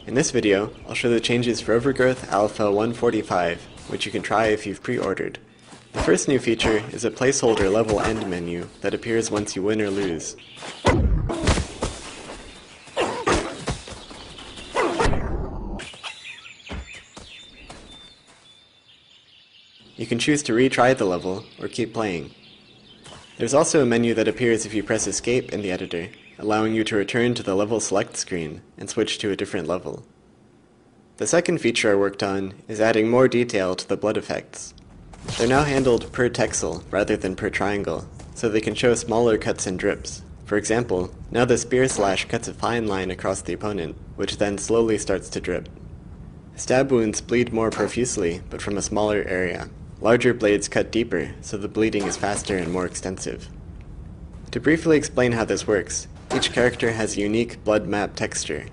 In this video, I'll show the changes for Overgrowth Alpha 145, which you can try if you've pre-ordered. The first new feature is a placeholder level end menu that appears once you win or lose. You can choose to retry the level or keep playing. There's also a menu that appears if you press Escape in the editor, allowing you to return to the level select screen and switch to a different level. The second feature I worked on is adding more detail to the blood effects. They're now handled per texel rather than per triangle, so they can show smaller cuts and drips. For example, now the spear slash cuts a fine line across the opponent, which then slowly starts to drip. Stab wounds bleed more profusely, but from a smaller area. Larger blades cut deeper, so the bleeding is faster and more extensive. To briefly explain how this works, each character has a unique blood map texture.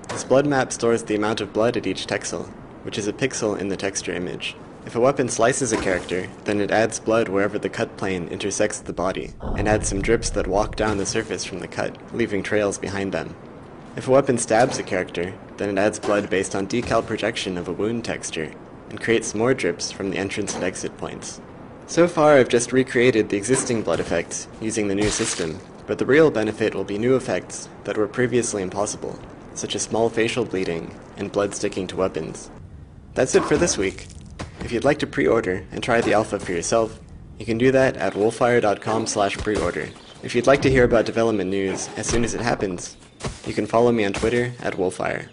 This blood map stores the amount of blood at each texel, which is a pixel in the texture image. If a weapon slices a character, then it adds blood wherever the cut plane intersects the body, and adds some drips that walk down the surface from the cut, leaving trails behind them. If a weapon stabs a character, then it adds blood based on decal projection of a wound texture, and creates more drips from the entrance and exit points. So far I've just recreated the existing blood effects using the new system, but the real benefit will be new effects that were previously impossible, such as small facial bleeding and blood sticking to weapons. That's it for this week. If you'd like to pre-order and try the alpha for yourself, you can do that at wolfire.com/preorder. If you'd like to hear about development news as soon as it happens, you can follow me on Twitter @wolfire.